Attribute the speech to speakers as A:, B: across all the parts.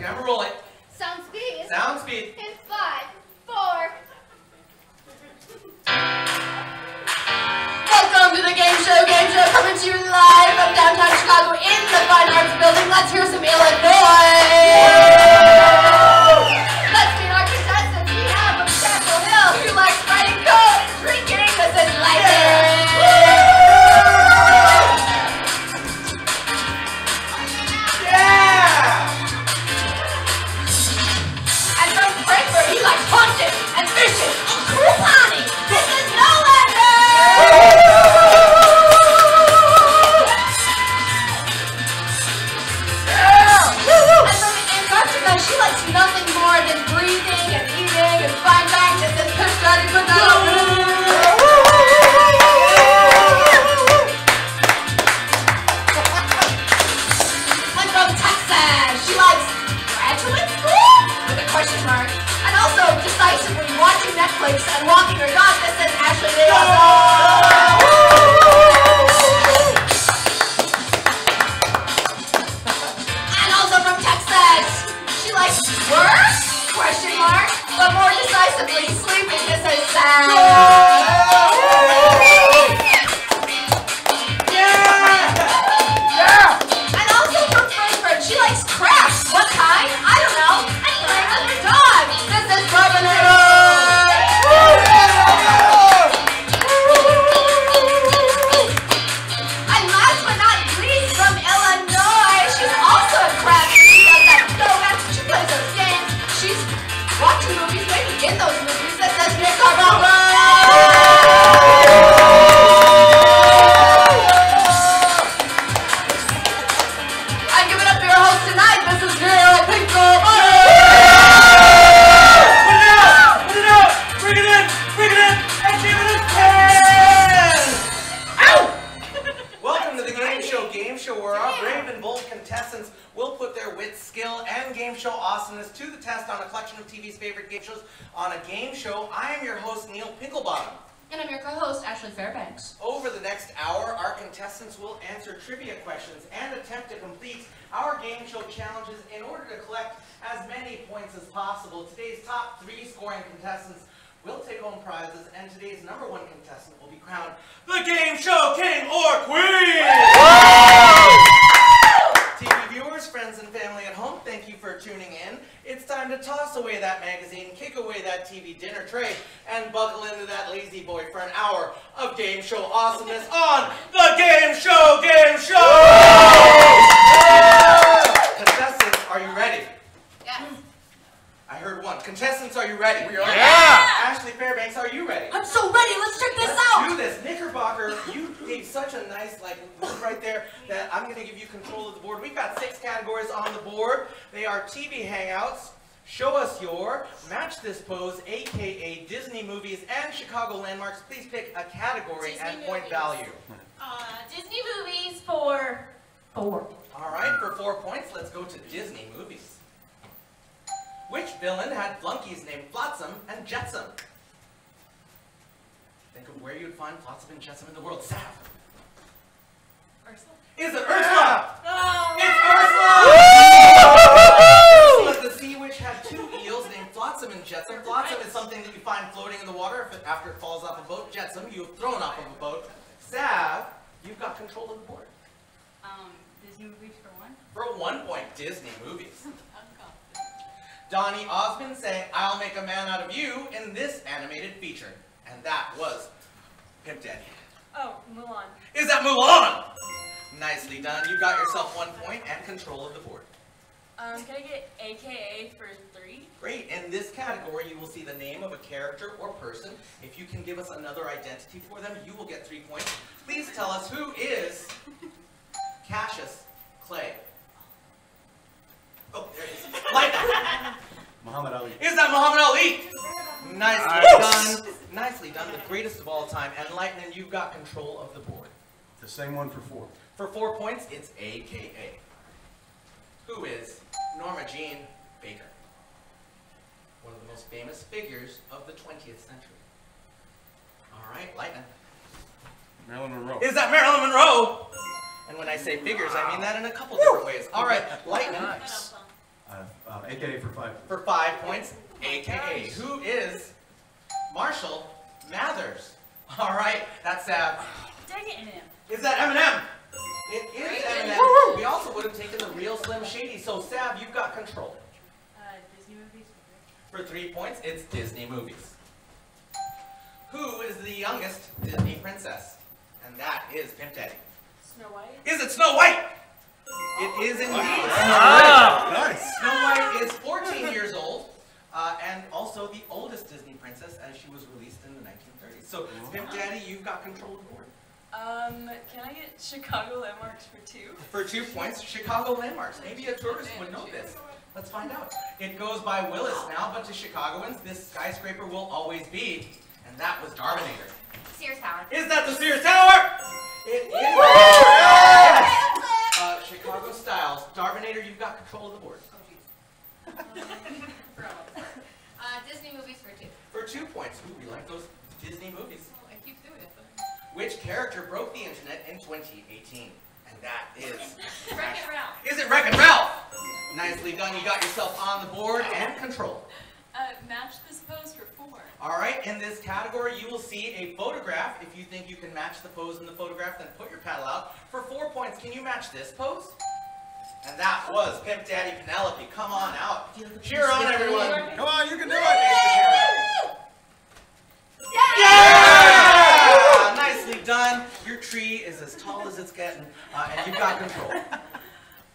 A: Camera rolling.
B: Sound speed.
A: Sound speed.
B: In 5, 4. Welcome to the Gameshow Gameshow, coming to you live from downtown Chicago in the Fine Arts Building. Let's hear some Illinois. Let's meet our contestants. We have from Chapel Hill, who likes writing code and drinking. This is Lightning. And from Frankfurt, he likes hunting and fishing and couponing. This is Nolander. And from Antarctica, she likes nothing more than breathing and eating and fine dining. This is Pastrami And from Texas, she likes graduate school with a question mark. And also decisively watching Netflix and walking her dog. This is Ashley And also from Texas, she likes work? Question mark. But more decisively sleeping. This is Sam. And also from Frankfurt, she likes crafts. What kind? I don't know. And playing with her dog. This is Barbara. And last but not least, from Illinois, she's also a craft. She does that yoga. She plays those games. She's watching movies, maybe in those movies. This is Nick Carbone. And give it up to your host tonight. This is Neil Pinklebottom.
C: Put it out! Bring it in! And give it a 10! Ow!
A: Welcome to the Game Show Gameshow, where our brave and bold contestants will put their wit, skill, and game show awesomeness to the test on a collection of TV's favorite game shows on a game show. I am your host, Neil Pinklebottom.
B: And I'm your co-host, Ashley Fairbanks.
A: Over the next hour, our contestants will answer trivia questions and attempt to complete our game show challenges in order to collect as many points as possible. Today's top 3 scoring contestants will take home prizes, and today's number 1 contestant will be crowned the Game Show King or Queen! TV viewers, friends, and family at home, thank you for tuning in. It's time to toss away that magazine, kick away that TV dinner tray, and buckle into that lazy boy for an hour of game show awesomeness on the Game Show Gameshow! Contestants, are you ready?
B: Yes.
A: I heard one. Contestants, are you ready? We are.
C: Yeah!
A: Ashley Fairbanks, are you ready?
B: I'm so ready. Let's check this
A: Let's
B: out.
A: do this. Knickerbocker, you gave such a nice move right there that I'm going to give you control of the board. We've got 6 categories on the board. They are TV hangouts, show us your, match this pose, aka Disney movies, and Chicago landmarks. Please pick a category
D: Disney
A: and point
D: movies.
A: value.
D: Disney movies for 4.
A: All right, for 4 points, let's go to Disney movies. Which villain had flunkies named Flotsam and Jetsam? Think of where you'd find Flotsam and Jetsam in the world. Sav.
D: Ursula.
A: Is it Ursula?
D: Oh,
A: It's Ursula! Ursula the sea witch had 2 eels named Flotsam and Jetsam. Flotsam is something that you find floating in the water after it falls off a boat. Jetsam, you've thrown off of a boat. Sav, you've got control of the board.
D: Disney movies for 1.
A: For a 1 point, Disney movies. Donny Osmond sang I'll Make a Man Out of You in this animated feature. And that was Pimp Daddy.
D: Oh, Mulan.
A: Is that Mulan? Nicely done. You got yourself 1 point and control of the board.
D: Can I get AKA for 3?
A: Great. In this category, you will see the name of a character or person. If you can give us another identity for them, you will get 3 points. Please tell us who is Cassius Clay. Oh, there it is. Like that.
C: Muhammad Ali.
A: Is that Muhammad Ali? Nicely done. Nicely done. The greatest of all time. And Lightning, you've got control of the board.
C: The same one for 4.
A: For 4 points, it's AKA. Who is Norma Jean Baker? One of the most famous figures of the 20th century. All right, Lightning.
C: Marilyn Monroe.
A: Is that Marilyn Monroe? And when I say figures, I mean that in a couple different ways. All right, Lightning.
C: Nice.
E: AKA for 5.
A: For 5 points, AKA. Who is Marshall Mathers? All right, that's Sav.
D: Dang it, Eminem.
A: Is that Eminem? It is Eminem. We also would have taken the real Slim Shady. So Sav, you've got control.
D: Disney movies.
A: For 3 points, it's Disney movies. Who is the youngest Disney princess? And that is Pimp Daddy.
D: Snow White.
A: Is it Snow White? It is indeed.
E: Nice.
A: Snow White is 14 years old, and also the oldest Disney princess, as she was released in the 1930s. So, Pimp Daddy, you've got control of the board.
D: Can I get Chicago landmarks for 2?
A: For 2 points, Chicago landmarks. Maybe a tourist would know this. Let's find out. It goes by Willis now, but to Chicagoans, this skyscraper will always be, and that was Darwinator.
B: Sears Tower.
A: Is that the Sears Tower? It is. Yes. Chicago Styles. Darwinator, you've got control of the board.
B: Disney movies for 2.
A: For 2 points. Ooh, we like those Disney movies.
B: Oh, I keep doing it.
A: Which character broke the internet in 2018? And that is...
B: Wreck-It Ralph.
A: Is it Wreck-It Ralph? Nicely done. You got yourself on the board and control.
D: Match this pose for 4.
A: All right, in this category, you will see a photograph. If you think you can match the pose in the photograph, then put your paddle out. For 4 points, can you match this pose? And that was Pimp Daddy Penelope. Come on out. Cheer on, everyone.
E: Come on, you can do it.
A: Yeah! Nicely done. Your tree is as tall as it's getting, and you've got control.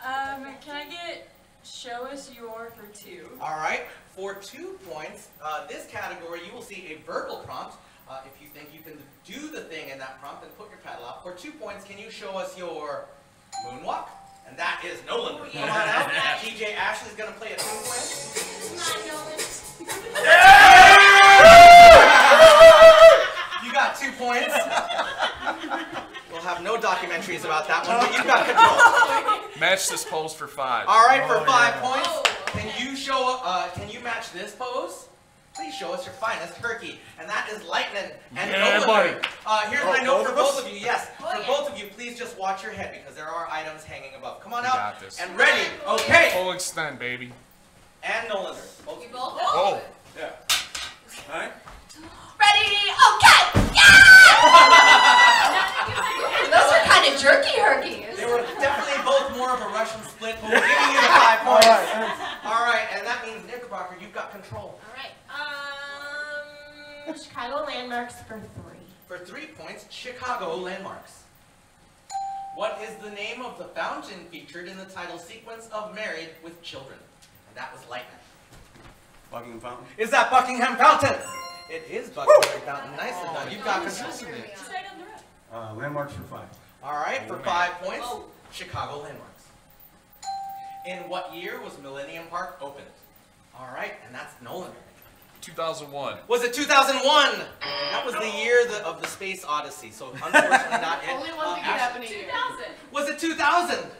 D: Can I get Show Us Your for 2?
A: All right, for 2 points, this category, you will see a verbal prompt. If you think you can do the thing in that prompt, then put your paddle out. For 2 points, can you show us your moonwalk? And that is Nolan. Come on out. TJ Ashley's going to play a tune for you. You got 2 points. We'll have no documentaries about that one, but you've got control.
F: Match this pose for 5.
A: All right, for 5 points, can you match this pose? Please show us your finest turkey, and that is Lightning and Nolan.
F: buddy.
A: Here's my note for both of you. Yes, for both of you, please just watch your head because there are items hanging above. Come on
F: You
A: out
F: got this.
A: and ready. Okay.
F: Full extend, baby.
A: And Nolan. Both of
B: You
A: you.
B: both?
F: Oh.
E: Yeah. All right.
B: Ready? Okay! Yeah! Those are kind of jerky-herkies.
A: They were definitely both more of a Russian split, but we're giving you the 5 points. All right, and that means Knickerbocker, you've got control.
B: All right. Chicago landmarks for 3.
A: For 3 points, Chicago landmarks. What is the name of the fountain featured in the title sequence of Married with Children? And that was Lightning.
E: Buckingham Fountain.
A: Is that Buckingham Fountain? It is Buckingham Fountain. Nicely done. You've got control.
D: Just right on the road.
E: Landmarks for 5.
A: All right, for 5 points, Chicago landmarks. In what year was Millennium Park opened? All right, and that's Nolan.
F: 2001.
A: Was it 2001? That was the year of the Space Odyssey, so unfortunately not it.
B: Only one thing could
A: Ashley,
B: happen a year.
D: 2000.
A: was it 2000?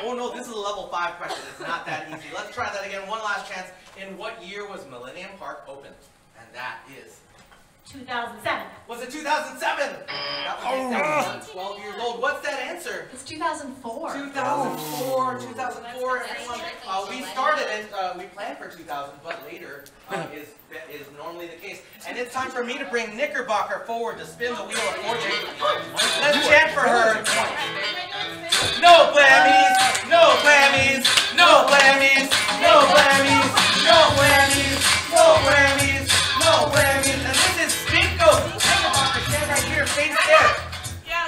A: Oh no, this is a level 5 question. It's not that easy. Let's try that again. One last chance. In what year was Millennium Park opened? And that is...
B: 2007.
A: Was it 2007? That was 12 years old. What's that answer?
B: It's 2004.
A: 2004, everyone. We started it, we planned for 2000, but later is normally the case. And it's time for me to bring Knickerbocker forward to spin the wheel of fortune. Let's chant for her. No blammies, no blammies, no blammies, no blammies, no whammies, no whammies, no whammies. And this is Stinko. Knickerbocker, stand right here, face there.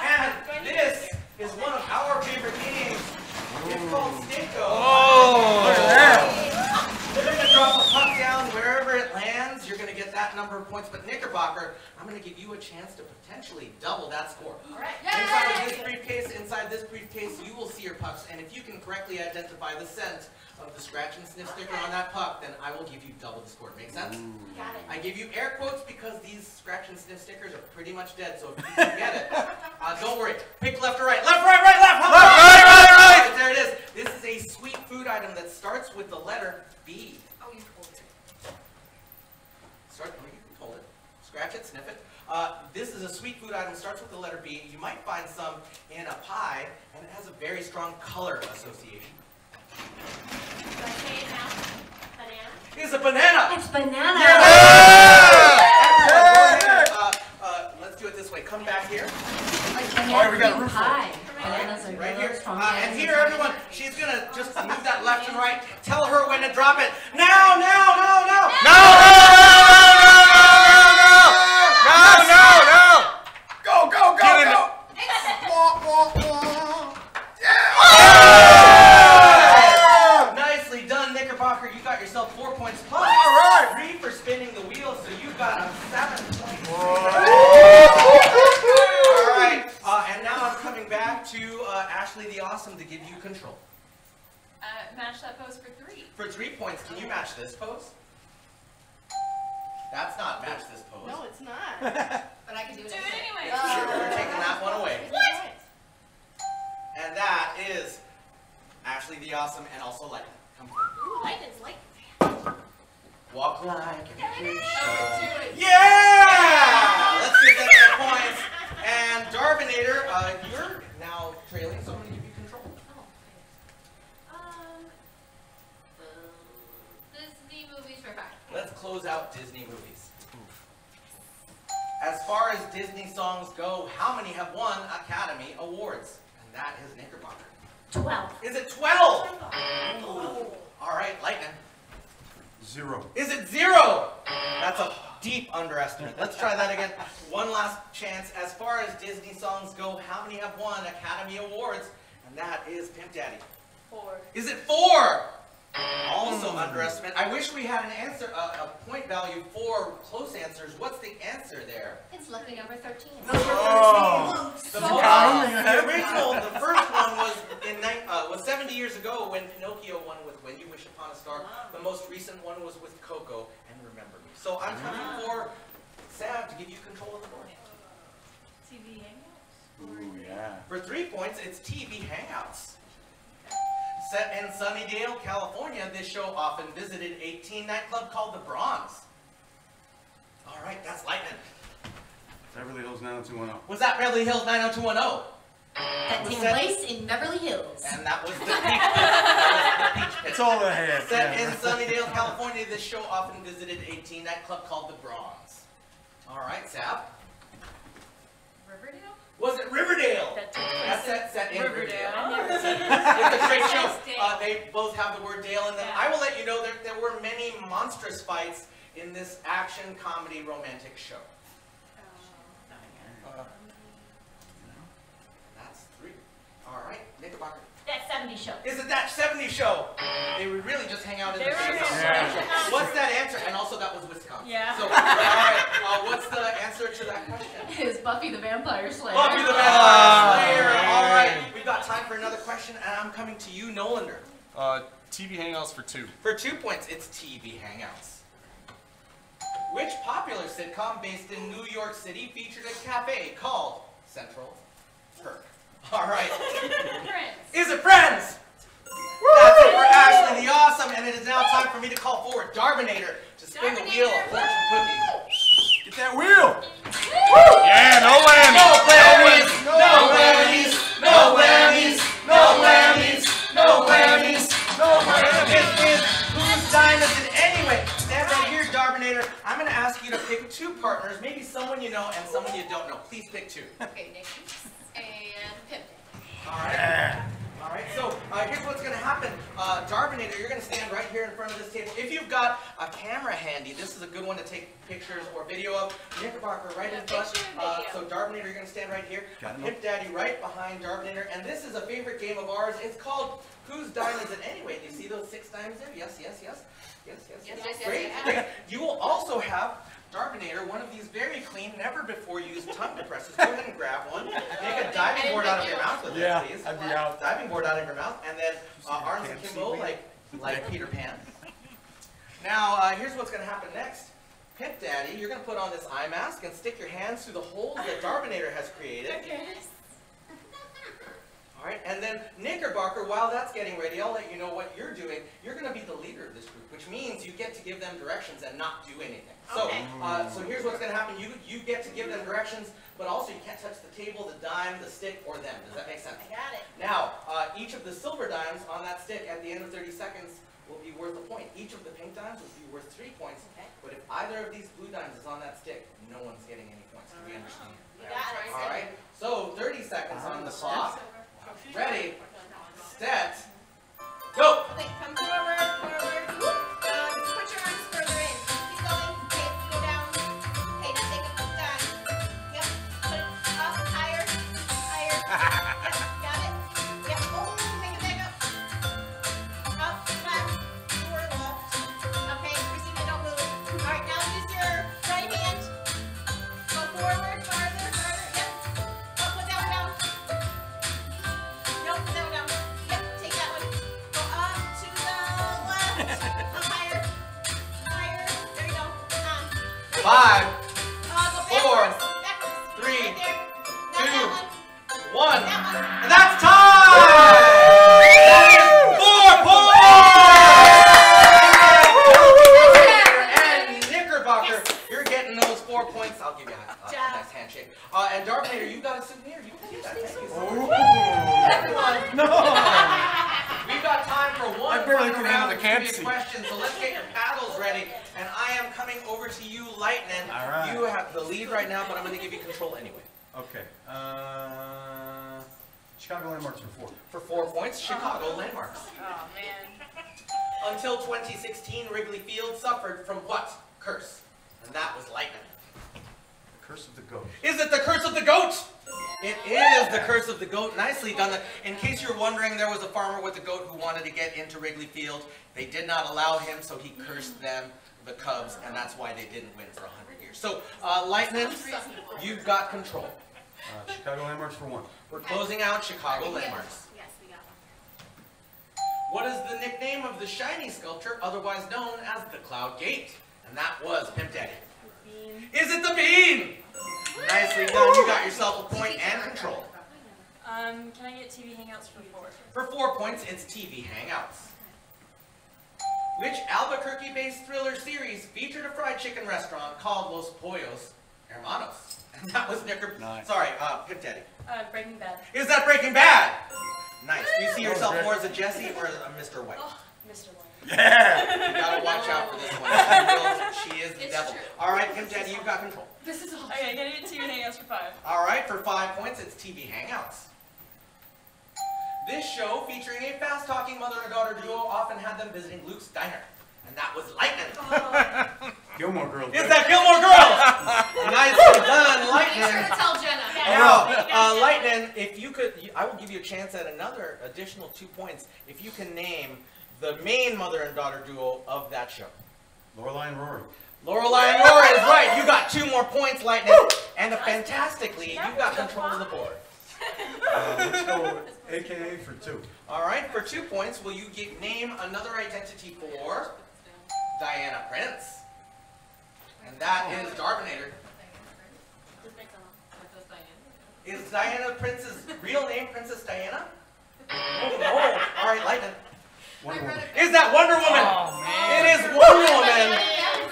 A: And this is one of our favorite games. It's called Stinko.
F: Oh!
E: Look at that.
A: You're going to drop a puck down wherever it lands. You're going to get that number of points. But Knickerbocker, I'm going to give you a chance to potentially double that score.
B: All right.
A: Inside this briefcase, you will see your pucks. And if you can correctly identify the scent of the scratch and sniff sticker on that puck, then I will give you double the score. Make sense?
B: Got it.
A: I give you air quotes because these scratch and sniff stickers are pretty much dead. So if you can get it, don't worry. Pick left or right. Left, right, right, left. Right. There it is. This is a sweet food item that starts with the letter B.
B: Oh, you told it.
A: You can hold it. Scratch it, sniff it. This is a sweet food item, starts with the letter B. You might find some in a pie, and it has a very strong color association.
B: Do I say it now? banana.
A: Let's do it this way. Come back here.
B: Alright, we got a roof pie. Bananas are
A: Right here.
B: strong.
A: And here, everyone, she's going to just move that left and right. Tell her when to drop it. Now, now, now, now.
F: No!
E: Go, go, go,
F: Get in
E: go!
A: Nicely done, Knickerbocker. You got yourself 4 points plus.
E: All right.
A: 3 for spinning the wheel, so you got a 7 points.
E: Whoa.
A: All right, and now I'm coming back to Ashley the Awesome to give you control.
D: Match that pose for 3.
A: For 3 points, can you match this pose? That's not match this pose.
B: No, it's not. But I can do it.
D: Do it anyway.
A: We're taking that one away.
B: What?
A: And that is Ashley the Awesome and also Lightning. Come on.
B: Ooh, lightning's like.
A: Walk like a big
D: Okay,
A: show.
D: do it.
A: Yeah! Let's get that 10 points. And Darvinator, you're now trailing, so I'm going to give you control.
B: Disney movies for 5.
A: Let's close out Disney movies. As far as Disney songs go, how many have won Academy Awards? And that is Knickerbocker.
B: 12.
A: Is it 12? Ooh. All right, Lightning.
E: 0.
A: Is it 0? That's a deep underestimate. Let's try that again. One last chance. As far as Disney songs go, how many have won Academy Awards? And that is Pimp Daddy.
D: 4.
A: Is it 4? Also underestimate. I wish we had an answer, a point value for close answers. What's the answer there?
B: It's lucky number 13.
E: Oh.
A: The original, the first one was 70 years ago when Pinocchio won with When You Wish Upon a Star. The most recent one was with Coco and Remember Me. So I'm coming for Sam to give you control of the board.
D: TV Hangouts?
E: Ooh, yeah.
A: For 3 points, it's TV Hangouts. Set in Sunnydale, California, this show often visited a teen nightclub called the Bronx. All right, that's Lightning.
E: Beverly Hills 90210.
A: Was that Beverly Hills 90210?
B: That takes
A: Set-
B: place in Beverly Hills.
A: And that was the Peach Pit. That was the Peach Pit.
E: It's all ahead.
A: Set
E: yeah.
A: in Sunnydale, California, this show often visited a teen nightclub called the Bronx. All right, Sab.
D: Riverdale?
A: Was it Riverdale?
D: That takes
A: That's
D: place
A: set in
D: Riverdale.
A: Riverdale.
D: I've never seen
A: It's a great show.
D: Dale.
A: They both have the word Dale in them.
D: Yeah.
A: I will let you know that there were many monstrous fights in this action comedy romantic show. That's 3. All right, Knickerbocker.
B: That 70 show.
A: Is it that 70s show? They would really just hang out in the
D: They were
A: face.
E: Yeah.
A: What's that answer? And also that was Wisconsin.
D: Yeah.
A: So, all right, what's the answer to that question?
B: Is Buffy the Vampire Slayer.
A: Buffy the Vampire Slayer. All right, we've got time for another question, and I'm coming to you, Nolander.
F: TV Hangouts for 2.
A: For 2 points, it's TV Hangouts. Which popular sitcom based in New York City featured a cafe called Central Perk? All right.
D: Friends.
A: Is it Friends? That's it for Ashley the Awesome, and it is now time for me to call forward Darvinator to spin the wheel of fortune cookie.
E: Get that wheel!
F: Yeah, no land.
A: No whammies! No whammies! No whammies! No whammies! No whammies! No whammies! Whose dime is it anyway? Stand right here, Darvinator. I'm going to ask you to pick 2 partners, maybe someone you know and someone you don't know. Please pick 2.
B: Okay, Nikki. And Pip.
A: All right. All right. So here's what's going to happen. Darvinator, you're going to stand right here in front of this table. If you've got a camera handy, this is a good one to take pictures or video of. Knickerbocker right in front.
D: Picture and video.
A: So Darvinator, you're going to stand right here.
E: Got it.
A: Pip Daddy right behind Darvinator. And this is a favorite game of ours. It's called Whose Dime Is It Anyway? Do you see those 6 dimes there? Yes, yes, yes. Yes, yes, yes.
B: Yes, yes,
A: Great,
B: yes.
A: great. You will also have Darvinator, one of these very clean, never before used tongue depressors. Go ahead and grab one. Make a diving board out of your mouth with
E: Yeah,
A: it, please.
E: I'd be out.
A: Diving board out of your mouth, and then arms
E: Can't
A: akimbo
E: see me.
A: like Peter Pan. Now, here's what's going to happen next. Pip Daddy, you're going to put on this eye mask and stick your hands through the holes that Darvinator has created.
D: Okay.
A: All right, and then Knickerbocker, while that's getting ready, I'll let you know what you're doing. You're going to be the leader of this group, which means you get to give them directions and not do anything.
B: Okay.
A: So here's what's going to happen. You get to give them directions, but also you can't touch the table, the dime, the stick, or them. Does that make sense?
B: I got it.
A: Now, each of the silver dimes on that stick at the end of 30 seconds will be worth a point. Each of the pink dimes will be worth 3 points.
B: Okay.
A: But if either of these blue dimes is on that stick, no one's getting any points. Do we understand?
B: You got it.
A: All right. So 30 seconds on the clock. Ready, set, go.
B: Okay, come forward, forward. Whoop. Just put your arms further in. Keep going. Okay, go down. Okay, now take it down. Yep. Put it up, higher, higher. Yep, got it. Yep. Oh, make it back up. Up, left, forward, left. Okay, Christina, don't move. All right, now use your right hand. Go forward, farther, farther. Yep. Oh, put that one down. Nope, put that one down. Yep, take that one. Go up to the left. Up higher. Higher. There you go. On.
A: 5,
B: Go backwards.
A: 4,
B: Backwards.
A: 3,
B: Right there. Not
A: 2,
B: that one.
A: 1,
B: That one.
A: and that's time! That is 4 points! And Knickerbocker, you're getting those 4 points. I'll give you a nice handshake. And Darknator, you got a souvenir. You can do that. Thank you so much. Everyone,
E: No!
A: we've got time for one
E: I barely
A: final
E: can
A: round
E: handle
A: of
E: the camp
A: trivia
E: seat.
A: questions. So let's get your paddles ready. And I am coming over to you, Lightning.
E: All right.
A: You have the lead right now, but I'm going to give you control anyway.
E: Okay. Chicago landmarks are 4.
A: For 4 points, Chicago landmarks.
D: Oh, man.
A: Until 2016, Wrigley Field suffered from what curse? And that was lightning.
E: The curse of the goat.
A: Is it the curse of the goat? It is the curse of the goat. Nicely done. In case you're wondering, there was a farmer with a goat who wanted to get into Wrigley Field. They did not allow him, so he cursed them, the Cubs, and that's why they didn't win for 100 years. So, Lightning, you've got control.
E: Chicago landmarks for 1.
A: We're closing out Chicago landmarks.
B: Yes, we got one.
A: What is the nickname of the shiny sculpture, otherwise known as the Cloud Gate? And that was Pimp Daddy. Is it the bean? Nicely done. You got yourself a point and control.
D: Can I get TV Hangouts for 4?
A: For 4 points, it's TV Hangouts. Which Albuquerque-based thriller series featured a fried chicken restaurant called Los Pollos Hermanos? And that was
E: Nice.
A: Sorry, Pimp Daddy.
D: Breaking Bad.
A: Is that Breaking Bad? Nice. Do you see yourself more as a Jesse or as a Mr. White?
D: Oh, Mr. White.
E: Yeah!
A: You gotta watch out for this one. She is the
B: It's
A: devil.
B: true.
A: All right, Pimp Daddy, you've got control.
B: This is all.
D: Okay, can I get TV Hangouts for 5?
A: All right, for 5 points, it's TV Hangouts. This show, featuring a fast-talking mother and daughter duo, often had them visiting Luke's diner. And that was Lightning.
E: Gilmore Girls.
A: Is that Gilmore Girls? Nicely done,
B: Make sure
A: Lightning.
B: to tell Jenna.
A: Now, Lightning, if you could, I will give you a chance at another additional 2 points if you can name the main mother and daughter duo of that show.
E: Lorelai and Rory.
A: Lorelai and Rory is right. You got 2 more points, Lightning. And fantastically, you've got control of the board.
E: Let's go AKA for 2.
A: All right, for 2 points, will you name another identity for Diana Prince? And that is Darknator. Is Diana Prince's real name Princess Diana? Oh, no. All right, Lightning.
E: Wonder Woman.
A: Is that Wonder Woman? It is Wonder Woman.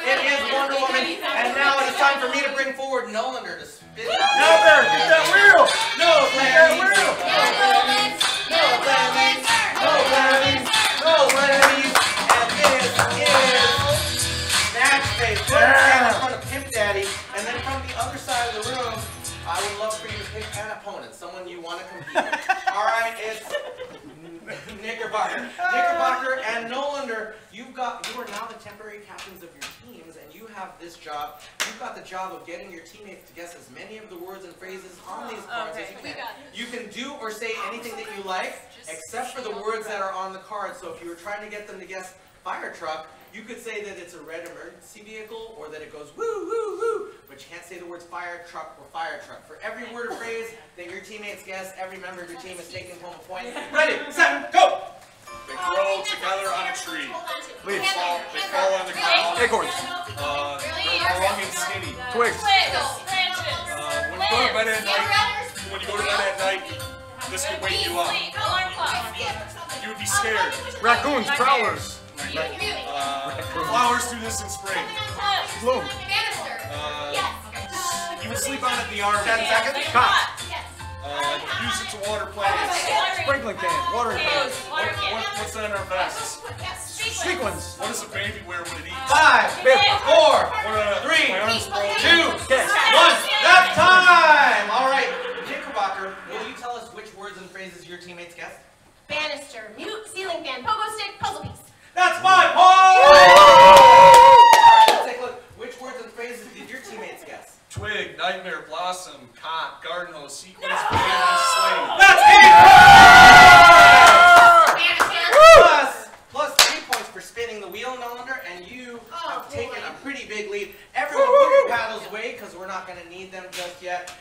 A: It is Wonder Woman. And now it is time for me to bring forward Nolander to spit out.
E: Nolander, get that wheel!
A: No Lammies.
E: wheel!
A: No Lammies. No Lammies. No Lammies. And this is Snatch Face. Put your hand in front of Pimp Daddy. And then from the other side of the room, I would love for you to pick an opponent, someone you want to compete with. All right, it's Knickerbocker. Knickerbocker and Nolander, you are now the temporary captains of your teams, and you have this job. You've got the job of getting your teammates to guess as many of the words and phrases on these cards as you can. You can do or say anything that you like, except for the words that are on the card. So if you were trying to get them to guess fire truck, you could say that it's a red emergency vehicle or that it goes woo, woo, woo, but you can't say the words fire truck or fire truck. For every word or phrase that your teammates guess, every member of your team is taking home a point. Ready, set, go!
F: They grow together on a tree.
E: Please.
F: They fall on the ground.
E: Acorns.
F: They're long and skinny.
E: Twigs.
D: Branches.
F: When you go to bed at night, This could wake you up.
D: Alarm clock.
F: You would be scared.
E: Raccoons, prowlers.
F: Flowers do this in spring.
E: Bloom.
B: Banister. Yes.
F: You would sleep on it in the army.
E: 10 seconds. Cop.
B: Yes.
F: Use it to water plants.
E: Sprinkling can. Watering can.
F: What's that in our vests?
B: Yes.
E: Sequence.
F: What does a baby wear when it eats?
A: 5, 4, 3, 2, 1. That's time! All right, Knickerbocker, will you tell us which words and phrases your teammates guessed?
B: Banister. Mute. Ceiling fan. Pogo stick. Puzzle piece.
A: That's 5 points! All right, let's take a look. Which words and phrases did your teammates guess?
F: Twig, nightmare, blossom, cot, garden hose, sequence, banana, sling.
A: That's 8 plus 3 points for spinning the wheel, Nolander, and you have taken a pretty big lead. Everyone put your paddles away because we're not going to need them just yet.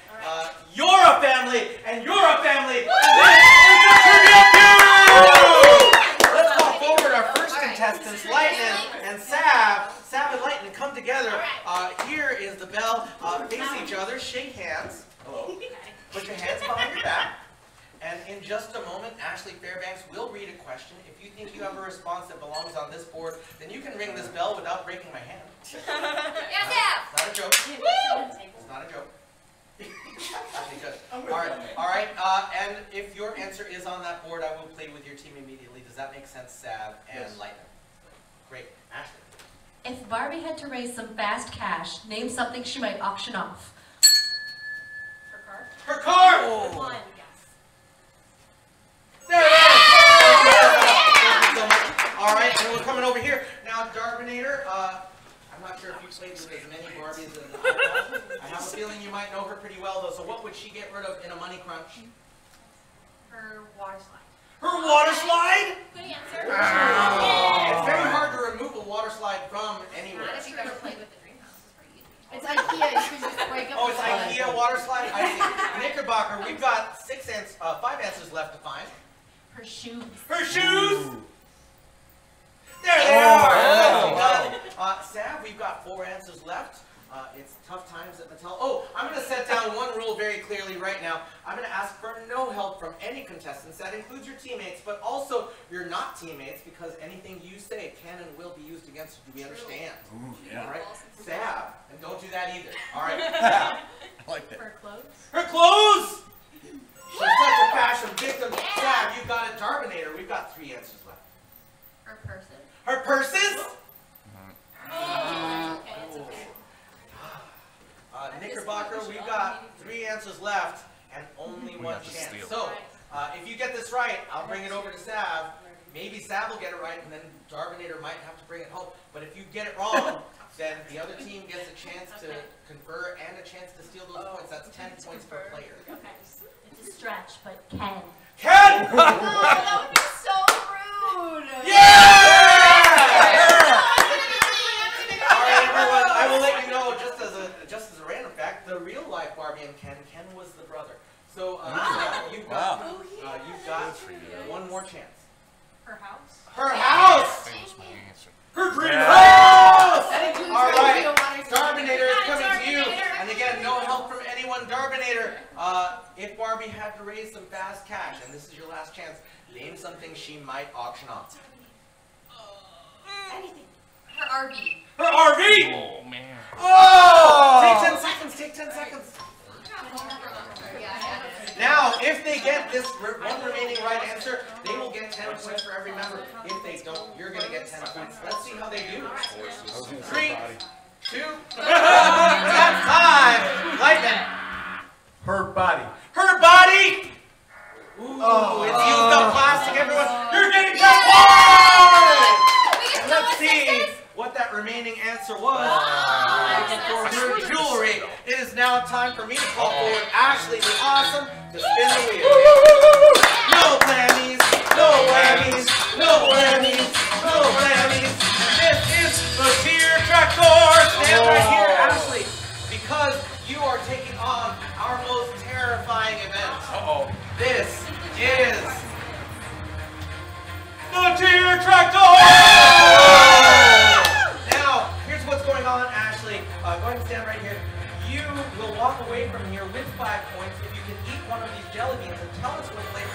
A: You're a family, and you're a family, and this is the trivia feud! Let's call forward our first contestants, Lightning and Sav. Sav and Lightning, come together. Here is the bell. Face each other, shake hands. Hello. Put your hands behind your back. And in just a moment, Ashley Fairbanks will read a question. If you think you have a response that belongs on this board, then you can ring this bell without breaking my hand.
B: Yes,
A: Not a joke. It's not a joke. Actually good. All right. And if your answer is on that board, I will play with your team immediately. Does that make sense, Sav and Lightning? Great. Ashley.
G: If Barbie had to raise some fast cash, name something she might auction off.
A: Her car!
B: One.
A: There it is! Thank you so much. All right, and we're coming over here. Now, Darminator, I'm not sure if you played with as many Barbies as I have. I have a feeling you might know her pretty well, though. So what would she get rid of in a money crunch?
D: Her water slide.
A: Her water slide?
B: Good answer.
A: It's very hard to remove a water slide from anywhere.
B: Not if you've ever played with the dream house. It's pretty easy.
H: It's IKEA. You can just break up.
A: Oh, it's IKEA water slide? I see. Knickerbocker, we've got 5 answers left to find.
G: Her shoes.
A: Her shoes! There they are! Sav, we've got 4 answers left. It's tough times at Mattel. Oh, I'm going to set down one rule very clearly right now. I'm going to ask for no help from any contestants. That includes your teammates, but also your not teammates, because anything you say can and will be used against you. Do we understand?
E: Ooh, yeah.
A: All right? Sav, and don't do that either. All right?
E: I like that.
G: Her clothes.
A: Her clothes! She's such a fashion victim. Sav, you got it. Darminator, we've got 3 answers left.
B: Her person.
A: Her purses?
B: It's okay.
A: Knickerbocker, we've got 3 answers left and only one chance. So, if you get this right, I'll bring it over to Sav. Maybe Sav will get it right, and then Darminator might have to bring it home. But if you get it wrong, then the other team gets a chance to confer and a chance to steal those points. That's 10 points per player.
G: It's a stretch, but Ken.
A: Ken!
H: Oh, that would be so rude.
A: All right, everyone. I will let you know, just as a random fact, the real life Barbie and Ken was the brother. So you've got one more chance.
D: Her house.
A: Her house.
F: That was my answer.
A: Her dream house.
H: includes
A: All right,
H: water.
A: Darminator is coming to you. And again, no help from anyone. Darminator, if Barbie had to raise some fast cash, and this is your last chance, name something she might auction off.
B: Anything.
G: Her RV.
A: Her RV!
F: Oh, man.
A: Oh! Take 10 seconds, take 10 seconds. Now, if they get this one remaining right answer, they will get 10 points for every member. If they don't, you're going to get 10 points. Let's see how they do. 3, 2, that's time! Lightning.
E: Her body.
A: Her body! Ooh, it's used up plastic, everyone. You're getting 10 points! Let's see what that remaining answer was. For her jewelry, it is now time for me to call forward Ashley the Awesome to spin the wheel. No whammies, no whammies, no whammies, no whammies. This is the Tier Tractor. Stand right here, Ashley, because you are taking on our most terrifying event. This is the Tier Tractor! Now, here's what's going on, Ashley. Go ahead and stand right here. You will walk away from here with 5 points if you can eat one of these jelly beans and tell us what flavor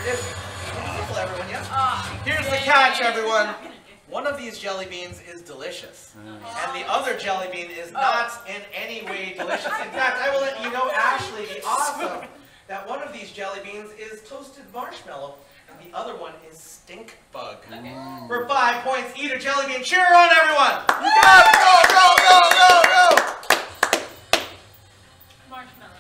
A: jelly beans is delicious. And the other jelly bean is not in any way delicious. In fact, I will let you know, Ashley, the awesome, that one of these jelly beans is toasted marshmallow, and the other one is stink bug. For 5 points, eat a jelly bean. Cheer on, everyone! You got it! Go, go, go, go, go!
D: Marshmallow.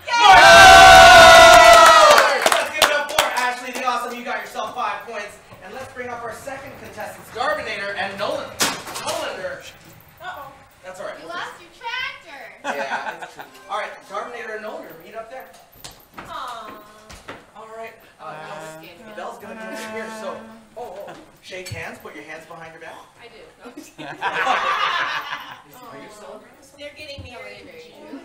A: Let's give it up for Ashley, the awesome. You got yourself 5 points. And let's bring up our second contestants, Garbinator and Nolander.
B: Uh-oh.
A: That's all right.
B: You lost your tractor.
A: Yeah, it's true. All right, Garbinator and Nolander, meet up there.
B: Aww.
A: All right. Belle's gonna come over here. So, shake hands. Put your hands behind your back.
D: I do.
A: Are you celebrating?
B: They're getting married in June.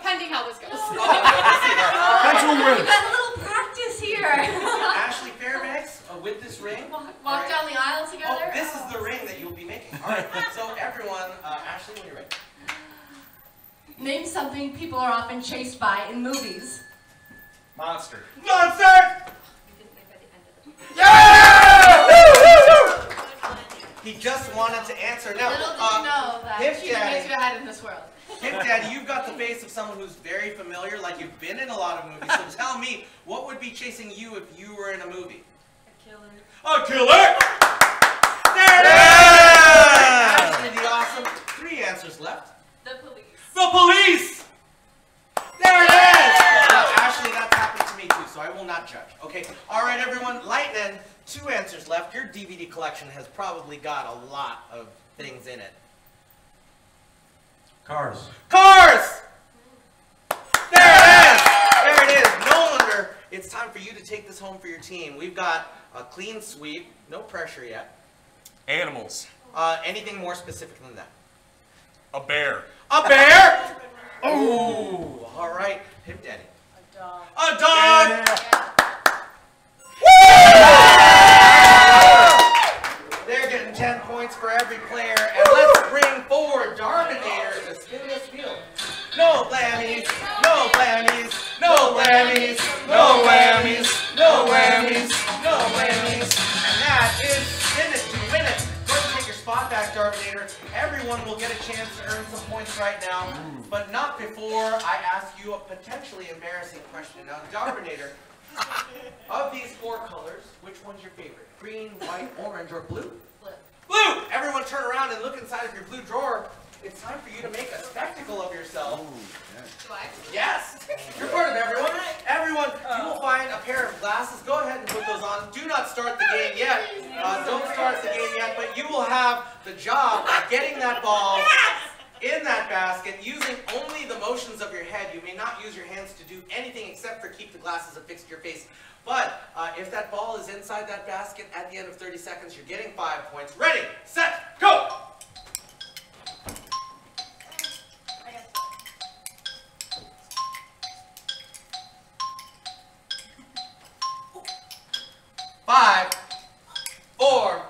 H: Pending how this goes.
E: That's who
G: We've
E: wins.
G: got a little practice here.
A: Ashley Fairbanks with this ring.
G: Walk down the aisle together.
A: Oh, this is the ring that you'll be making. All right. So everyone, Ashley, when you're ready.
G: Name something people are often chased by in movies.
F: Monster.
A: Monster! He just wanted to answer. Now,
H: Little did you know that
A: Hip
H: cheating
A: Daddy.
H: gets you ahead in this world.
A: Hip Daddy, you've got the face of someone who's very familiar, like you've been in a lot of movies. So tell me, what would be chasing you if you were in a movie?
D: A killer.
A: A killer! There it is! Ashley the awesome. 3 answers left.
D: The police.
A: The police! There it is! Ashley, that's happened to me too, so I will not judge. Okay, all right, everyone. Lightning, 2 answers left. Your DVD collection has probably got a lot of things in it.
E: Cars.
A: Cars! There it is! There it is. Nolander, it's time for you to take this home for your team. We've got a clean sweep, no pressure yet.
F: Animals.
A: Anything more specific than that?
F: A bear.
A: A bear? Ooh, all right. Hip Daddy.
D: A dog.
A: A dog! They're getting 10 points for every player. And let's bring forward Garbinator to spin this wheel. No whammies, no whammies, no whammies, no whammies, no whammies, no whammies. And that is spin it to win it. Go ahead and take your spot back, Garbinator. Everyone will get a chance to earn some points right now, but not before I ask you a potentially embarrassing question. Now, Garbinator, of these 4 colors, which one's your favorite? Green, white, orange, or blue?
H: Blue.
A: Blue! Everyone turn around and look inside of your blue drawer. It's time for you to make a spectacle of yourself.
H: Do I?
A: Yes! You're part of everyone. Everyone, you will find a pair of glasses. Go ahead and put those on. Do not start the game yet. Don't start the game yet, but you will have the job of getting that ball in that basket using only the motions of your head. You may not use your hands to do anything except for keep the glasses affixed to your face. But if that ball is inside that basket at the end of 30 seconds, you're getting 5 points. Ready, set, go!
B: I got
A: 5, 4,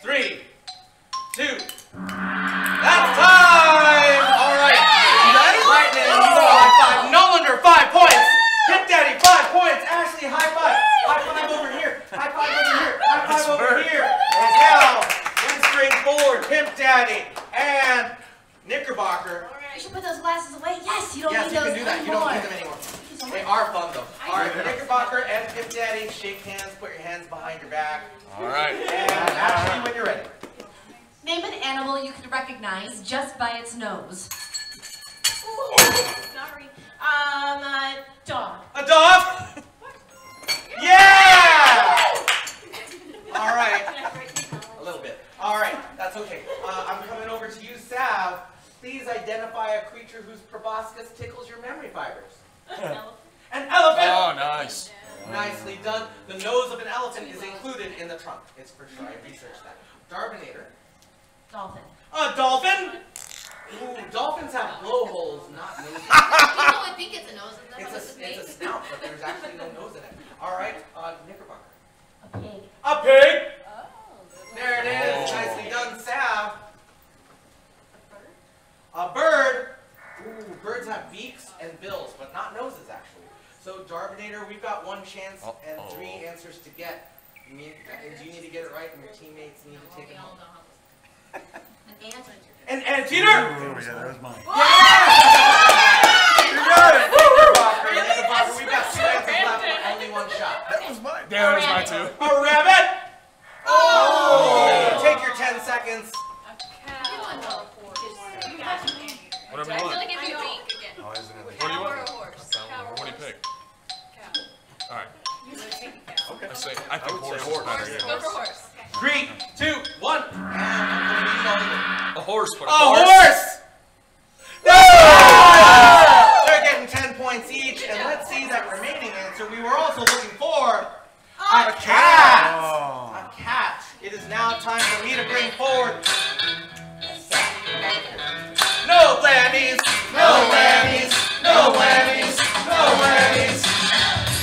A: 3, 2. That's time! All right. Lightning, you got a high five. Nolander, 5 points. Hip Daddy, 5 points. Ashley, high five. High five over here. High five over here. High five over here. And now, let's bring forward Hip Daddy and Knickerbocker.
G: You should put those glasses away. Yes, you don't
A: Yes,
G: need
A: you
G: those
A: can do that. You
G: anymore.
A: don't need them anymore. They are fun though. All right, Knickerbocker and Hip Daddy, shake hands. Put your hands behind your back.
F: All right.
A: And Ashley, when you're ready.
G: Name an animal you could recognize just by its nose.
B: sorry.
H: Dog.
A: A dog? Yeah! All right. A little bit. All right, that's okay. I'm coming over to you, Sav. Please identify a creature whose proboscis tickles your memory fibers. An elephant!
F: Oh, nice.
A: Nicely done. The nose of an elephant is included in the trunk. It's for sure. I researched that. Darbinator.
G: Dolphin.
A: A dolphin? Ooh, dolphins have blowholes, not noses.
H: People would think it's a nose. Isn't that how this is made?
A: It's a snout, but there's actually no nose in it. All right, Knickerbocker.
G: A pig.
A: A pig!
D: Oh.
A: There it is.
F: Oh.
A: Nicely done, Sav. A bird. Ooh, birds have beaks and bills, but not noses, actually. So, Darbinator, we've got 1 chance and 3 answers to get. Do you need to get it right, and your teammates need to take
H: We
A: it
H: all
A: home?
H: know how this
C: And anteater.
E: Oh, yeah, that was mine.
C: You got it.
A: We've got 2 answers left, but only 1 shot.
E: That was mine.
F: Yeah, that was mine too.
C: A rabbit.
A: Oh! Take your 10 seconds.
F: Whatever
H: I
F: you
H: feel
F: want.
H: like if you wink again.
E: Oh, isn't it?
F: What do you
H: Cow or
F: want?
H: a horse? Cow or
F: What do you
H: horse?
F: pick? All right.
E: Okay.
F: I think
E: I would
F: horse
E: say
F: is
E: horse.
F: better.
H: Go for horse.
A: 3, 2, 1. And I'm going to need all of it.
F: A horse, but
A: A horse! No! They're getting 10 points each, and let's see that remaining answer. We were also looking for a cat.
E: Oh.
A: A cat. It is now time for me to bring forward. No whammies, no whammies, no whammies, no whammies.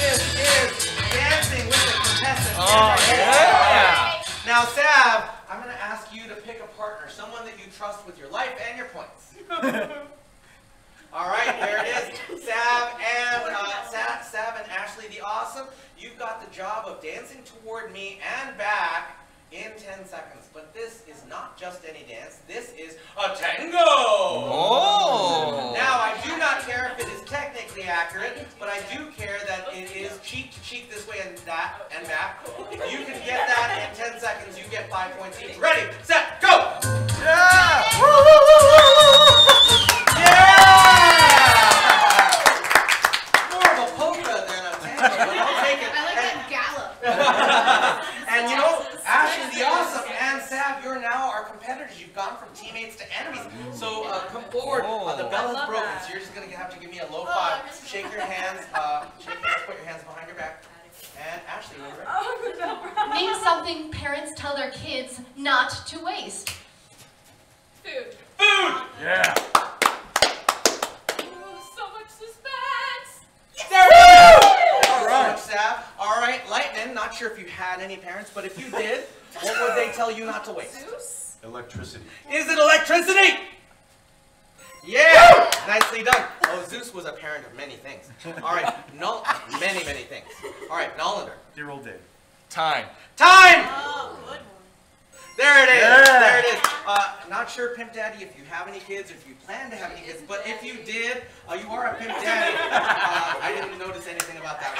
A: This is dancing with the contestants.
F: Oh, yeah.
A: Now, Sav, I'm going to ask you to pick a partner, someone that you trust with your life and your points. All right, there it is. Sav and Ashley the Awesome, you've got the job of dancing toward me and back in 10 seconds. But this is not just any dance. This is a tango.
F: Oh.
A: Now, I do not care if it is technically accurate, but I do care that it is cheek to cheek this way and that and back. If you can get that in 10 seconds, you get 5 points each. Ready, set, go!
E: Yeah!
A: Yeah! More of a polka than a tango, but I'll take it.
B: I like that gallop.
A: And you know, Ashley the Awesome and Sav, you're now our competitors. You've gone from teammates to enemies. So come forward. The bell is broken, so you're just going to have to give me a low 5. Shake your hands. Put your hands behind your back. And Ashley, when you're ready.
D: Oh, no.
G: Name something parents tell their kids not to waste.
H: Food.
A: Food!
E: Yeah!
H: Ooh, so much suspense.
A: There it is! All right, Sav. All right, Lightning. Not sure if you had any parents, but if you did, what would they tell you not to waste?
H: Zeus.
E: Electricity.
A: Is it electricity? Yeah! Nicely done. Oh, Zeus was a parent of many things. All right, many things. All right, Nolander.
E: Dear old Dave.
F: Time.
A: Time!
H: Oh, good one.
A: There it is.
E: Yeah.
A: There it is. Not sure, Pimp Daddy, if you have any kids, or if you plan to have any kids, but if you did, you are a Pimp Daddy. I didn't notice anything about that.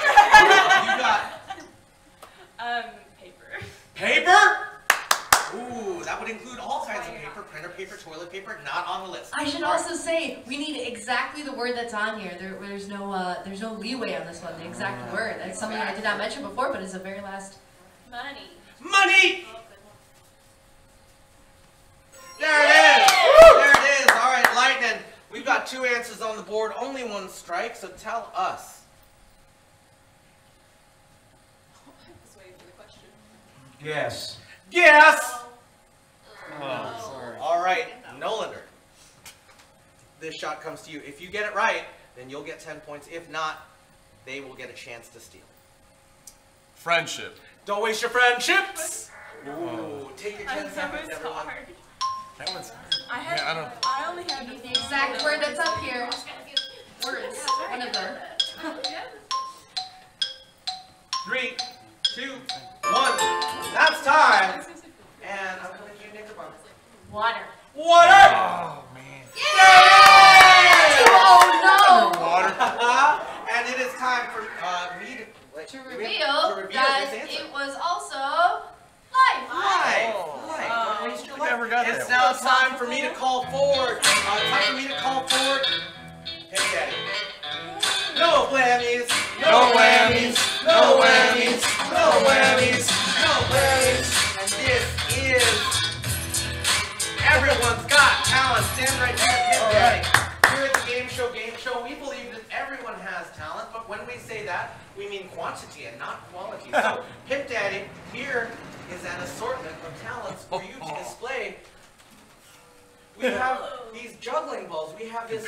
A: You got
D: Paper.
A: paper? Ooh, that would include all kinds of paper, printer paper, toilet paper, not on the list.
G: I should
A: All right.
G: also say we need exactly the word that's on here. There's no leeway on this one. The exact word. That's something I did not mention before, but it's the very last.
H: Money.
A: Money!
H: Oh, good one.
A: There it is! There it is! All right, Lightning. We've got 2 answers on the board, only 1 strike, so tell us.
H: Just waiting for the question.
E: Yes.
A: Yes!
E: Oh, sorry.
A: All right, Nolander. This shot comes to you. If you get it right, then you'll get 10 points. If not, they will get a chance to steal.
F: Friendship.
A: Don't waste your friendships! Ooh, take your 10
D: I know
A: seconds,
D: it's
A: everyone.
D: hard.
E: That one's
D: I had.
F: Yeah,
D: I only had
G: The exact word that's up here. Words. One of them.
A: 3, 2, 1. That's time. And I'm going to give you Knickerbocker.
G: Water.
A: Water!
F: Oh, man.
G: Oh no!
F: Water.
A: And it is time for me to
G: To
A: to
G: reveal
A: reveal
G: that
A: this answer.
G: it was also life.
A: Life.
F: Oh.
A: Life. Don't waste your
F: I never
A: life.
F: got
A: It's
F: that
A: now time for me to call forward. Time for me to call forward. Hey, Daddy. No whammies. No whammies. No whammies. No whammies. No whammies. And this is Everyone's Got Talent. Stand right here, Pimp Daddy. Here at the Gameshow Gameshow, we believe that everyone has talent, but when we say that, we mean quantity and not quality. So, Pimp Daddy, here is an assortment of talents for you to display. We have these juggling balls. We have this,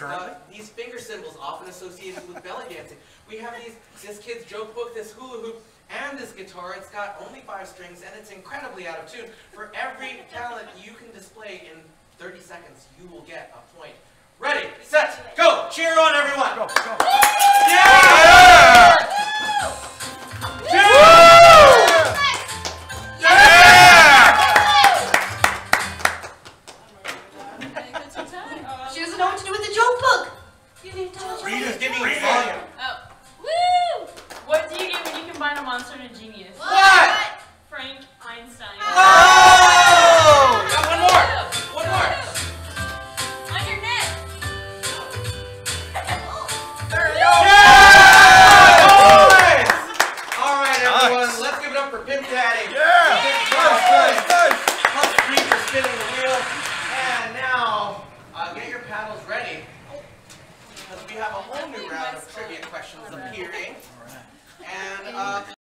A: these finger cymbals, often associated with belly dancing. We have this kid's joke book, this hula hoop, and this guitar. It's got only 5 strings, and it's incredibly out of tune. For every talent you can display in 30 seconds, you will get a point. Ready, set, go! Cheer on, everyone!
E: Go, go.
A: Yeah!
D: genius.
A: What?
D: Frank Einstein.
A: Oh! Got one more. One more.
H: On your neck.
A: There we go. Yeah! Boys! All right, everyone.
F: Nice.
A: Let's give it up for Pimp Daddy.
E: Yeah! Nice.
A: Plus 3 for spinning the wheel. And now, get your paddles ready. Because we have a whole new round of trivia questions appearing. And